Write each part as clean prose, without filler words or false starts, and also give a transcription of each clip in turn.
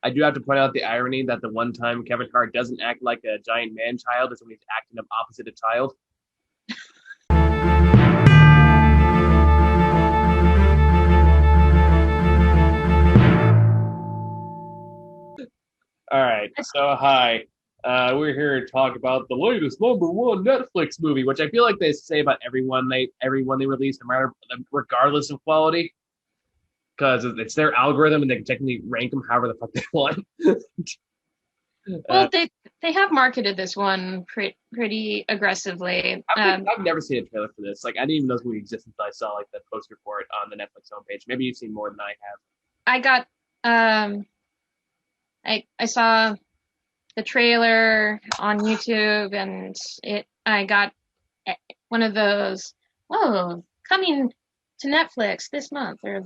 I do have to point out the irony that the one time Kevin Hart doesn't act like a giant man child is when he's acting up opposite a child. All right, so hi. We're here to talk about the latest #1 Netflix movie, which I feel like they say about everyone they release, no matter regardless of quality, because it's their algorithm and they can technically rank them however the fuck they want. Well, they have marketed this one pretty aggressively. I've never seen a trailer for this. Like I didn't even know this movie existed until I saw like the poster for it on the Netflix homepage. Maybe you've seen more than I have. I got I saw the trailer on YouTube, and I got one of those, whoa, coming to Netflix this month, or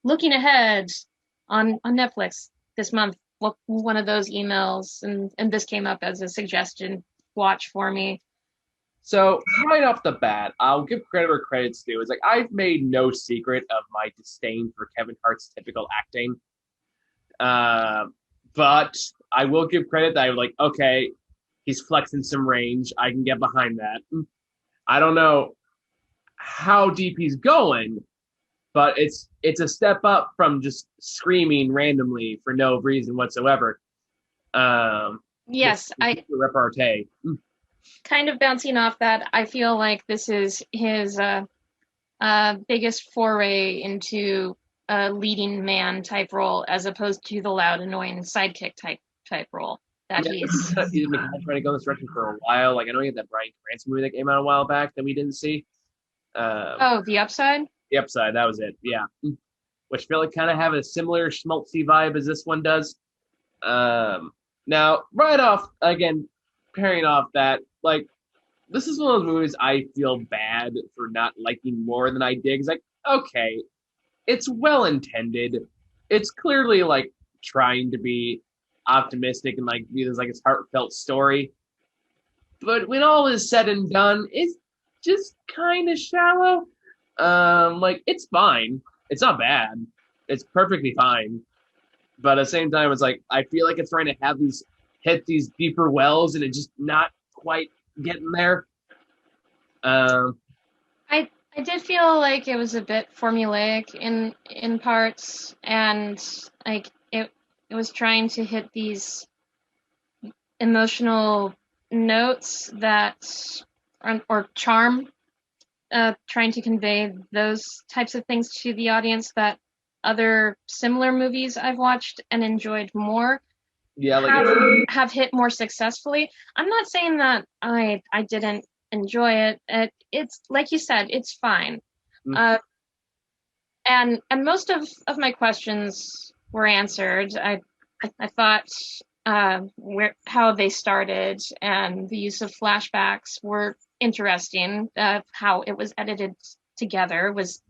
looking ahead on Netflix this month. One of those emails, and this came up as a suggestion watch for me. So right off the bat, I'll give credit where credit's due. It's like I've made no secret of my disdain for Kevin Hart's typical acting. But I will give credit that I'm like, okay, he's flexing some range. I can get behind that. I don't know how deep he's going, but it's a step up from just screaming randomly for no reason whatsoever. Yes, I repartee. kind of bouncing off that. I feel like this is his biggest foray into a leading man type role, as opposed to the loud, annoying sidekick type role that he's been trying to go in this direction for a while. Like I know he had that Bryan Cranston movie that came out a while back that we didn't see. The Upside. The Upside, that was it. Yeah, which feel like kind of have a similar schmaltzy vibe as this one does. Now, right off again, pairing off that, like this is one of those movies I feel bad for not liking more than I did. It's like, okay, it's well intended. It's clearly like trying to be optimistic and like be this like its heartfelt story. But when all is said and done, it's just kind of shallow. Like it's fine. It's not bad. It's perfectly fine. But at the same time, it's like I feel like it's trying to have these hit these deeper wells and it's just not quite getting there. I did feel like it was a bit formulaic in parts, and like it was trying to hit these emotional notes that or charm, trying to convey those types of things to the audience that other similar movies I've watched and enjoyed more have hit more successfully. I'm not saying that I didn't enjoy it. It's like you said, it's fine. Mm-hmm. And most of my questions were answered. I thought how they started and the use of flashbacks were interesting. How it was edited together was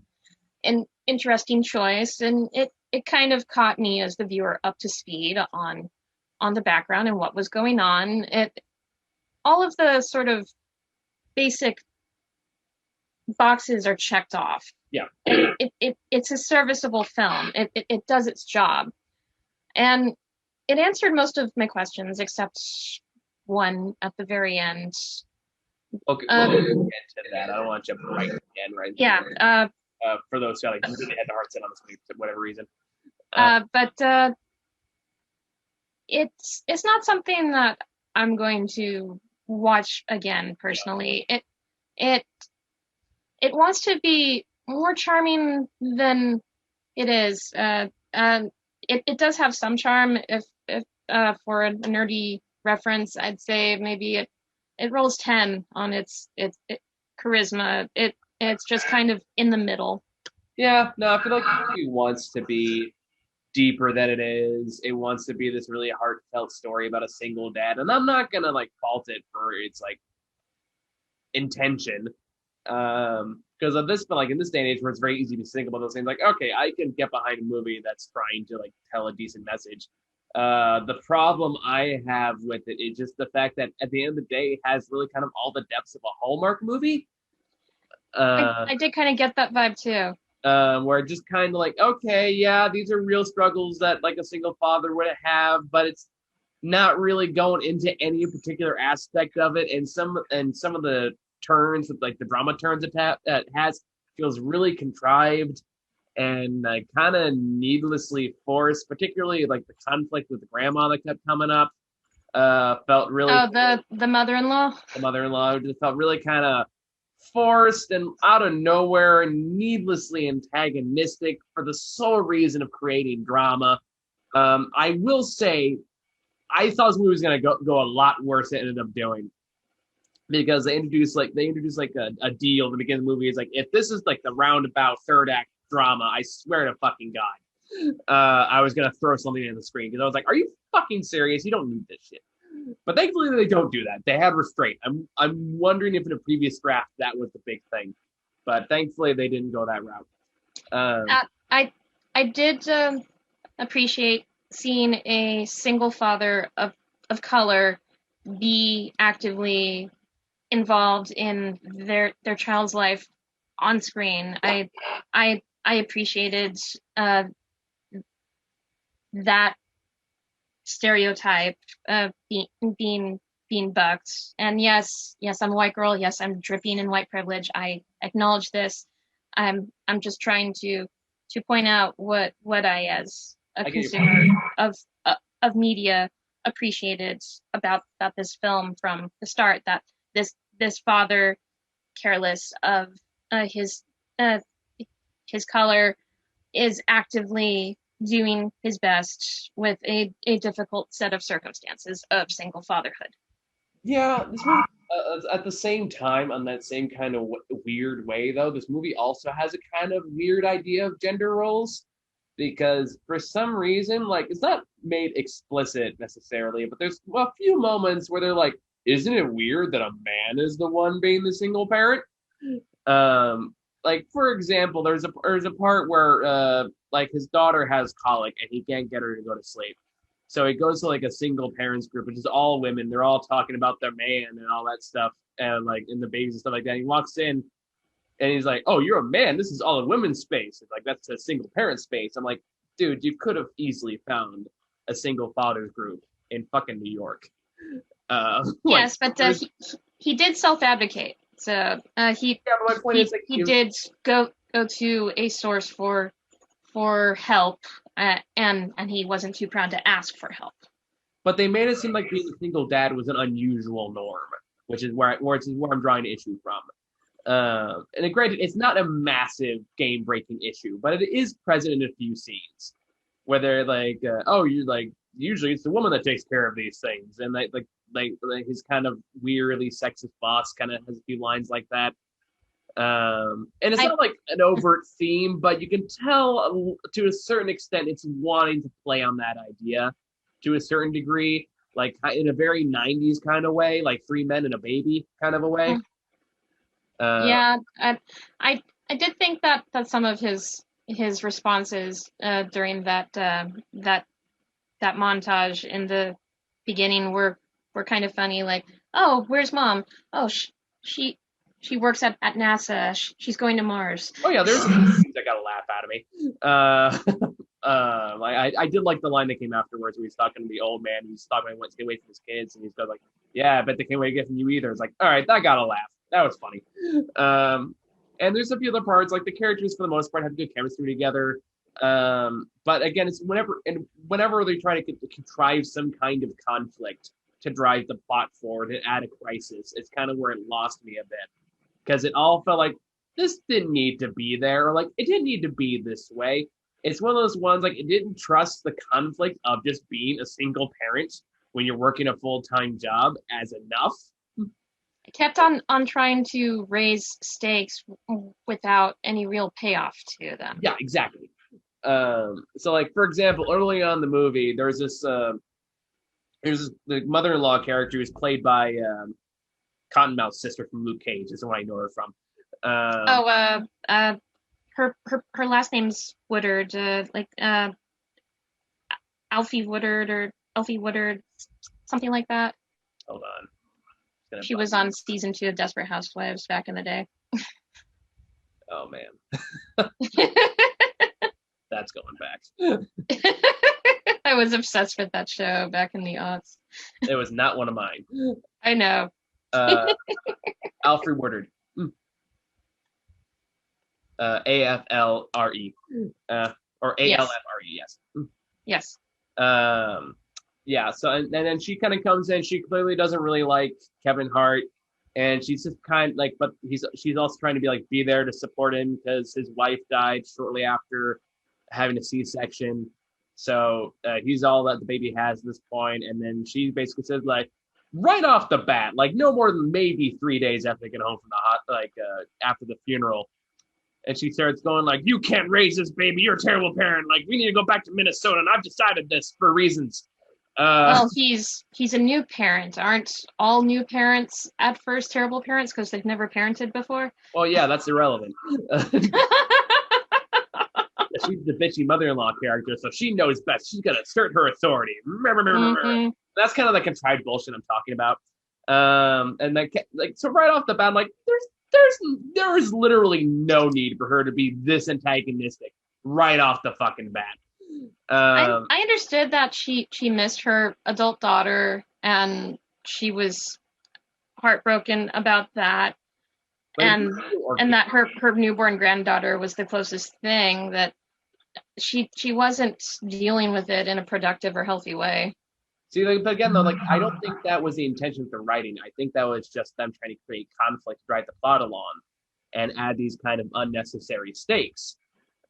an interesting choice, and it kind of caught me as the viewer up to speed on the background and what was going on. All of the sort of basic boxes are checked off. Yeah. It's a serviceable film. It does its job. And it answered most of my questions except one at the very end. Okay, we'll get to that. I don't want to jump right again, right? Yeah. For those who like really had the heart set on this movie for whatever reason. But it's not something that I'm going to watch again personally. It wants to be more charming than it is. It does have some charm. If for a nerdy reference, I'd say maybe it rolls 10 on its charisma. It's just kind of in the middle. Yeah, no, I feel like it wants to be deeper than it is. It wants to be this really heartfelt story about a single dad, and I'm not gonna like fault it for its like intention. Because of this, but like in this day and age where it's very easy to think about those things, like okay, I can get behind a movie that's trying to like tell a decent message. The problem I have with it is just the fact that at the end of the day, it has really kind of all the depths of a Hallmark movie. I did kind of get that vibe too. where it just kind of like, okay, yeah, these are real struggles that like a single father would have, but it's not really going into any particular aspect of it, and some of the turns, like the drama turns it has, feels really contrived and kind of needlessly forced. Particularly like the conflict with the grandma that kept coming up, felt really Oh, the mother-in-law. the mother-in-law just felt really kind of forced and out of nowhere and needlessly antagonistic for the sole reason of creating drama. I will say I thought this movie was gonna go a lot worse than it ended up doing because they introduced like a deal at the beginning of the movie. It's like if this is like the roundabout third act drama, I swear to fucking God, I was gonna throw something in the screen because I was like, are you fucking serious? You don't need this shit. But thankfully they don't do that. They had restraint. I'm wondering if in a previous draft that was the big thing, but thankfully they didn't go that route. Um, I I did appreciate seeing a single father of color be actively involved in their child's life on screen. I appreciated that stereotype being bucked. And yes, I'm a white girl. Yes, I'm dripping in white privilege. I acknowledge this. I'm just trying to point out what I, as a I get your consumer of of media, appreciated about this film from the start. That this father, careless of uh, his uh, his color, is actively doing his best with a difficult set of circumstances of single fatherhood. Yeah, this movie, at the same time, on that same kind of weird way, though, this movie also has a kind of weird idea of gender roles because for some reason, like, it's not made explicit necessarily, but there's a few moments where they're like, isn't it weird that a man is the one being the single parent? Um, like for example, there's a part where like his daughter has colic and he can't get her to go to sleep. So he goes to like a single parents group, which is all women. They're all talking about their man and all that stuff, and like in the babies and stuff like that. He walks in and he's like, "Oh, you're a man. This is all a women's space." It's like that's a single parent space. I'm like, dude, you could have easily found a single fathers group in fucking New York. Like, Yes, but he did self-advocate. So yeah, but my point is like, he did go to a source for help, and he wasn't too proud to ask for help. but they made it seem like being a single dad was an unusual norm, which is where I'm drawing issue from. And granted, it's not a massive game breaking issue, but it is present in a few scenes where they're like, "Oh, you like usually it's the woman that takes care of these things," and like his kind of weirdly sexist boss kind of has a few lines like that. And it's I not like an overt theme, but you can tell to a certain extent it's wanting to play on that idea to a certain degree, like in a very 90s kind of way, like three men and a baby kind of a way. Uh, Yeah, I did think that some of his responses during that montage in the beginning were kind of funny. Like, oh, where's mom? Oh, she she works at NASA. She's going to Mars. oh yeah, there's a few scenes that got a laugh out of me. I did like the line that came afterwards where he's talking to the old man who's talking about wants to get away from his kids, and he's got like, "Yeah, I bet they can't wait to get from you either." It's like, all right, that got a laugh. That was funny. And there's a few other parts like the characters for the most part have good chemistry together. But again, it's whenever they try to contrive some kind of conflict to drive the plot forward and add a crisis, it's kind of where it lost me a bit because it all felt like this didn't need to be there, or like it didn't need to be this way. It's one of those ones like it didn't trust the conflict of just being a single parent when you're working a full-time job as enough. I kept on trying to raise stakes without any real payoff to them. Yeah, exactly. So like for example, early on in the movie, there's the mother-in-law character who's played by Cottonmouth's sister from Luke Cage. Is the one I know her from. Oh, her last name's Woodard, Alfie Woodard or Elfie Woodard, something like that. Hold on. She was on season 2 of Desperate Housewives back in the day. Oh man, that's going back. I was obsessed with that show back in the aughts. It was not one of mine. I know. Uh, Alfred Woodard. AFLRE. Or Yes. ALFRE, yes. Yes. Um, yeah, so and then she kind of comes in. She clearly doesn't really like Kevin Hart, and she's just kind of like, but she's also trying to be there to support him because his wife died shortly after having a C-section. So he's all that the baby has at this point, and then she basically says like right off the bat, like no more than maybe 3 days after they get home from after the funeral. And she starts going like, "You can't raise this baby. You're a terrible parent. Like, we need to go back to Minnesota, and I've decided this for reasons." Well, he's a new parent. Aren't all new parents at first terrible parents because they've never parented before? Well, yeah, that's irrelevant. She's the bitchy mother-in-law character, so she knows best. She's gonna assert her authority. Mm-hmm. That's kind of the contrived bullshit I'm talking about. And like so right off the bat, like there's literally no need for her to be this antagonistic right off the fucking bat. I understood that she missed her adult daughter and she was heartbroken about that, and that her newborn granddaughter was the closest thing, that she wasn't dealing with it in a productive or healthy way. See, like, but again, though, like I don't think that was the intention of the writing. I think that was just them trying to create conflict to drive the plot along and add these kind of unnecessary stakes.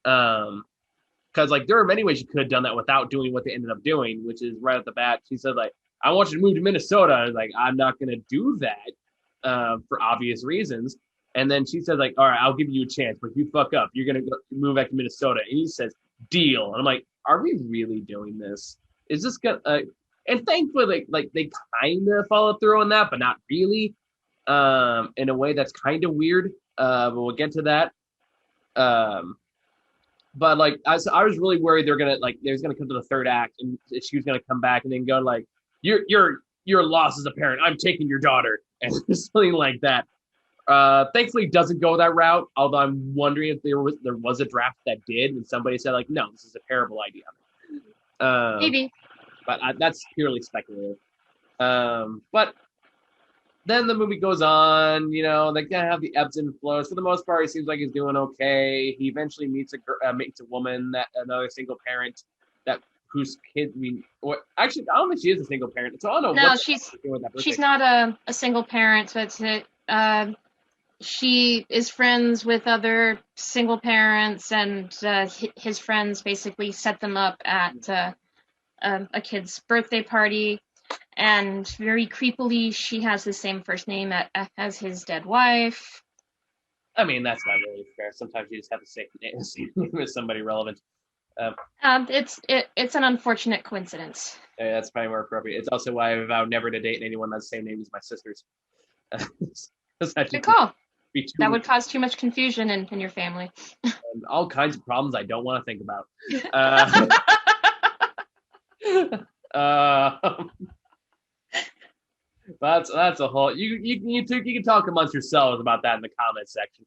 Because like there are many ways you could have done that without doing what they ended up doing, which is right at the bat. She said like, "I want you to move to Minnesota." I was like, "I'm not going to do that for obvious reasons." And then she said like, "All right, I'll give you a chance, but if you fuck up, you're going to move back to Minnesota." And he says, "Deal." And I'm like, "Are we really doing this? Is this gonna?" And thankfully, like they kind of follow through on that, but not really. In a way that's kind of weird. But we'll get to that. But like I was really worried they're gonna come to the third act and she was gonna come back and then go like, "You're lost as a parent. I'm taking your daughter," and something like that. Thankfully, it doesn't go that route. Although I'm wondering if there was a draft that did, and somebody said like, "No, this is a terrible idea." Maybe. But that's purely speculative. But then the movie goes on, they kind of have the ebbs and flows. For the most part, he seems like he's doing okay. He eventually meets a woman, another single parent, whose kid. Actually, I don't think she is a single parent. So I don't know. No, she's not a single parent. But she is friends with other single parents, and his friends basically set them up at a kid's birthday party, and very creepily she has the same first name as his dead wife. I mean, that's not really fair. Sometimes you just have to say name as somebody relevant. It's an unfortunate coincidence. That's probably more appropriate. It's also why I vowed never to date anyone that's the same name as my sisters. Good call. That would cause too much confusion in your family. And all kinds of problems I don't want to think about. That's a whole. You can talk amongst yourselves about that in the comments section.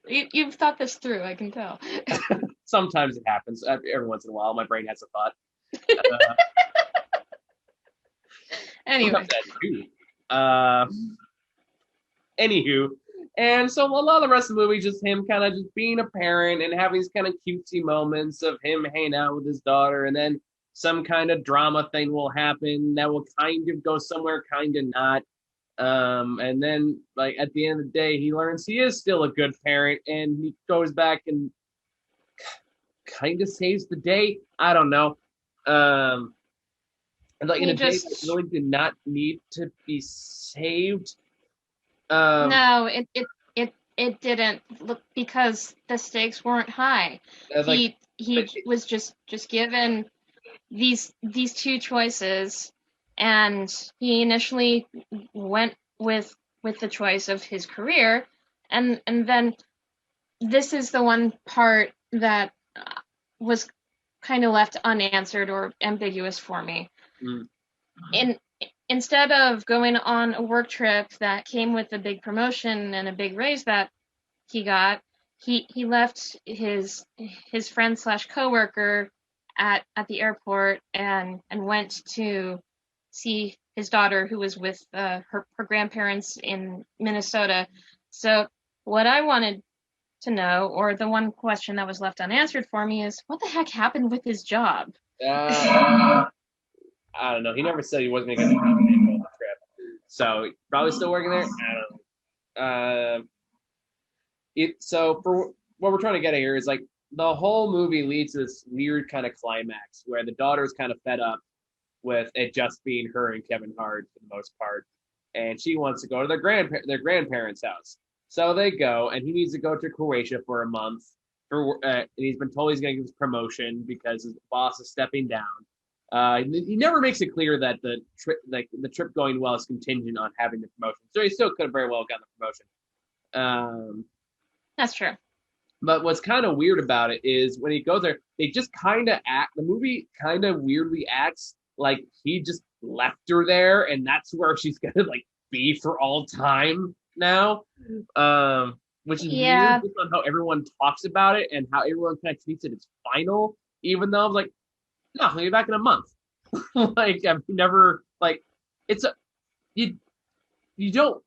You've thought this through. I can tell. Sometimes it happens. Every once in a while, my brain has a thought. Anyway. Anywho, and so a lot of the rest of the movie is just him kind of just being a parent and having these kind of cutesy moments of him hanging out with his daughter, and then some kind of drama thing will happen that will kind of go somewhere, kind of not. And then, like, at the end of the day, he learns he is still a good parent, and he goes back and kind of saves the day. I don't know. And like in a day that really did not need to be saved. No, it didn't. Look, because the stakes weren't high. He was just given these two choices, and he initially went with the choice of his career, and then this is the one part that was kind of left unanswered or ambiguous for me. instead of going on a work trip that came with a big promotion and a big raise that he got, he left his friend slash coworker at the airport and went to see his daughter who was with her grandparents in Minnesota. So what I wanted to know, or the one question that was left unanswered for me, is what the heck happened with his job? I don't know. He never said he wasn't going to get the trip, so probably still working there. I don't know. So for what we're trying to get at here is like the whole movie leads to this weird kind of climax where the daughter is kind of fed up with it just being her and Kevin Hart for the most part, and she wants to go to their grandparents' house. So they go, and he needs to go to Croatia for a month. And he's been told he's going to get his promotion because his boss is stepping down. He never makes it clear that the trip going well is contingent on having the promotion, so he still could have very well gotten the promotion. That's true. But what's kind of weird about it is when he goes there, they just kind of act. The movie kind of weirdly acts like he just left her there, and that's where she's gonna like be for all time now. Which is weird just on how everyone talks about it and how everyone kind of treats it as final, even though I'm like, no, I'll be back in a month. Like I've never like it's a you don't.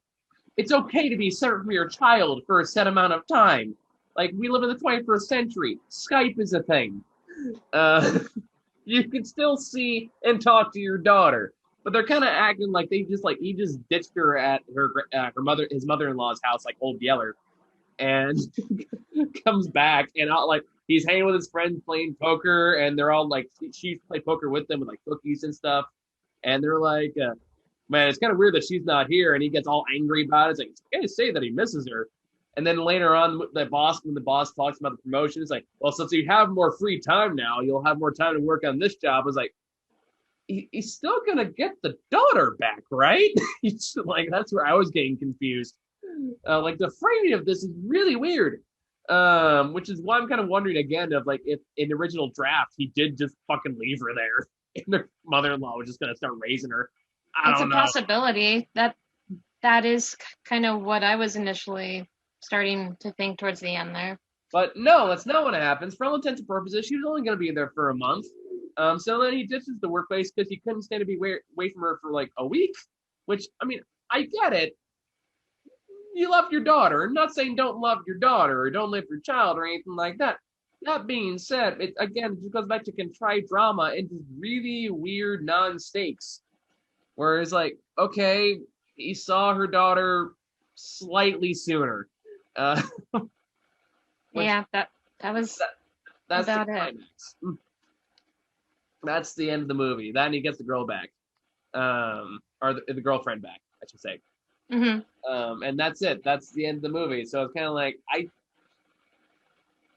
It's okay to be separate from your child for a set amount of time. Like we live in the 21st century. Skype is a thing. You can still see and talk to your daughter, but they're kind of acting like he just ditched her at his mother-in-law's house, like Old Yeller, and comes back and like he's hanging with his friends playing poker, and they're all like she play poker with them with like cookies and stuff, and they're like, man, it's kind of weird that she's not here, and he gets all angry about it. It's like, he can't say that he misses her. And then later on, when the boss talks about the promotion, it's like, well, since you have more free time now, you'll have more time to work on this job. It's like, he's still gonna get the daughter back, right? It's like that's where I was getting confused. Like the framing of this is really weird, which is why I'm kind of wondering again of like if in the original draft he did just fucking leave her there, and the mother-in-law was just gonna start raising her. It's a possibility. That is kind of what I was initially starting to think towards the end there. But no, that's not what happens. For all intents and purposes, she was only going to be there for a month. So then he ditches the workplace because he couldn't stand to be away from her for like a week. Which, I mean, I get it. You love your daughter. I'm not saying don't love your daughter or don't love your child or anything like that. That being said, it just goes back to contrived drama and just really weird non-stakes. Whereas, like, okay, he saw her daughter slightly sooner. Yeah, that was that's about it. That's the end of the movie. Then he gets the girl back, or the girlfriend back, I should say. Mm-hmm. And that's it. That's the end of the movie. So it's kind of like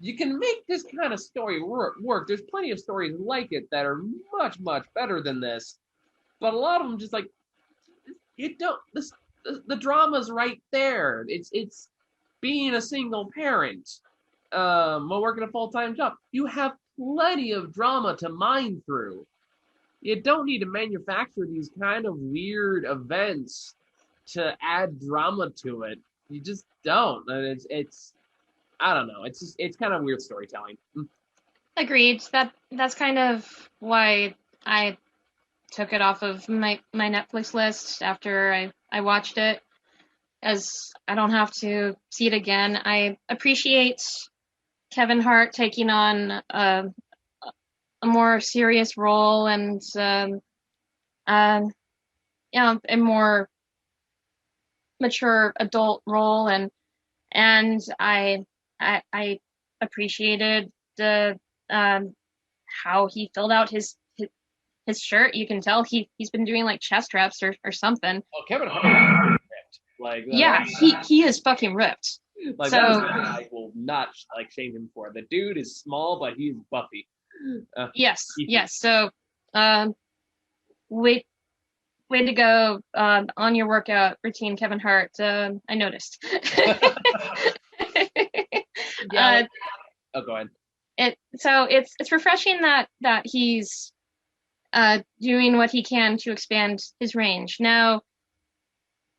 you can make this kind of story work. There's plenty of stories like it that are much, much better than this, but a lot of them just like you don't. The drama's right there. It's being a single parent while working a full-time job. You have plenty of drama to mine through. You don't need to manufacture these kind of weird events to add drama to it. You just don't. And it's I don't know. It's kind of weird storytelling. Agreed. That's kind of why I took it off of my Netflix list after I watched it, as I don't have to see it again. I appreciate Kevin Hart taking on a more serious role and a more mature adult role, and I appreciated the how he filled out his shirt. You can tell he's been doing like chest reps or something. Oh, Kevin Hart is ripped. Like yeah, he is fucking ripped. Like so, that's something I will not like shame him for. The dude is small, but he's buffy. Yes. So, way to go on your workout routine, Kevin Hart. I noticed. Yeah. Go ahead. It's refreshing that he's doing what he can to expand his range. Now,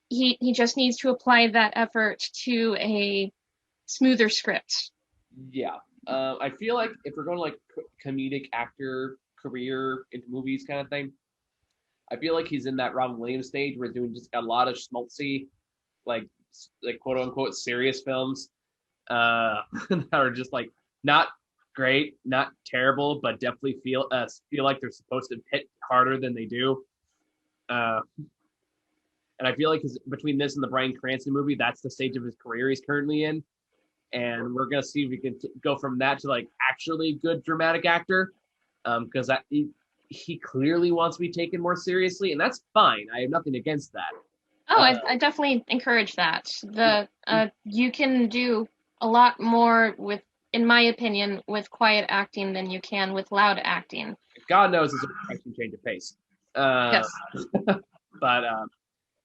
he just needs to apply that effort to a smoother script. Yeah. I feel like if we're going to like comedic actor career into movies kind of thing, I feel like he's in that Robin Williams stage where he's doing just a lot of schmaltzy, like quote unquote serious films, that are just like not great, not terrible, but definitely feel like they're supposed to hit harder than they do. Uh, and I feel like between this and the Bryan Cranston movie, that's the stage of his career he's currently in. And we're gonna see if we can go from that to like actually good dramatic actor, because he clearly wants to be taken more seriously, and that's fine. I have nothing against that. Oh, I definitely encourage that. You can do a lot more with, in my opinion, with quiet acting than you can with loud acting. God knows it's a refreshing change of pace. Yes. But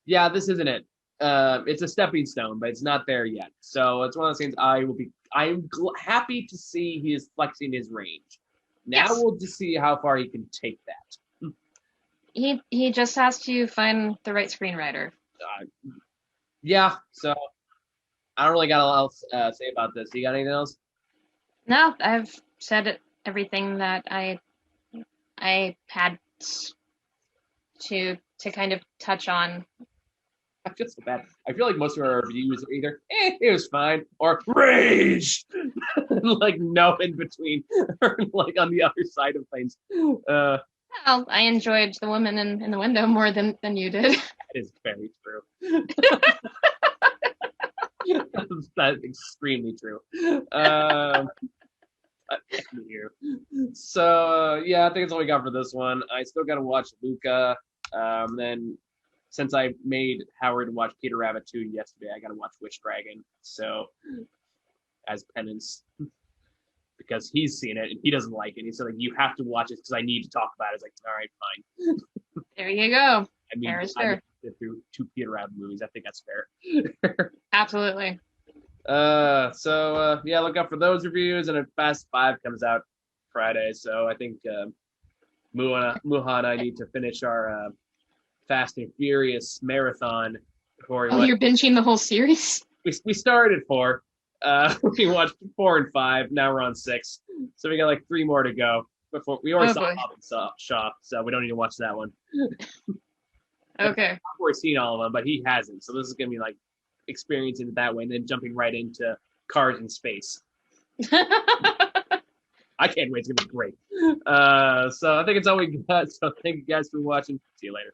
yeah, this isn't it. It's a stepping stone, but it's not there yet. So it's one of those things. I'm happy to see he is flexing his range. Now Yes. we'll just see how far he can take that. He just has to find the right screenwriter. Yeah. So I don't really got a lot else to say about this. You got anything else? No, I've said everything that I had to kind of touch on. I feel so bad. I feel like most of our reviews are either it was fine or rage, like no in between, or like on the other side of things. Well, I enjoyed The Woman in the Window more than you did. That is very true. That's extremely true. So yeah, I think that's all we got for this one. I still got to watch Luca. Then since I made Howard watch Peter Rabbit 2 yesterday, I got to watch Wish Dragon. So as penance, because he's seen it and he doesn't like it. He said like, you have to watch it because I need to talk about it. I was like, all right, fine. There you go. I mean, fair is I fair. through 2 Peter Rabbit movies. I think that's fair. Absolutely. So yeah, look out for those reviews, and then Fast 5 comes out Friday. So I think Muhan and I need to finish our Fast and Furious marathon before Oh, you're binging the whole series? we started 4. We watched 4 and 5. Now we're on 6. So we got like 3 more to go before we already saw Hobbs and Shaw, so we don't need to watch that one. Okay. I've already seen all of them, but he hasn't. So this is gonna be like experiencing it that way, and then jumping right into Cars in Space. I can't wait. It's gonna be great. So I think it's all we got. So thank you guys for watching. See you later.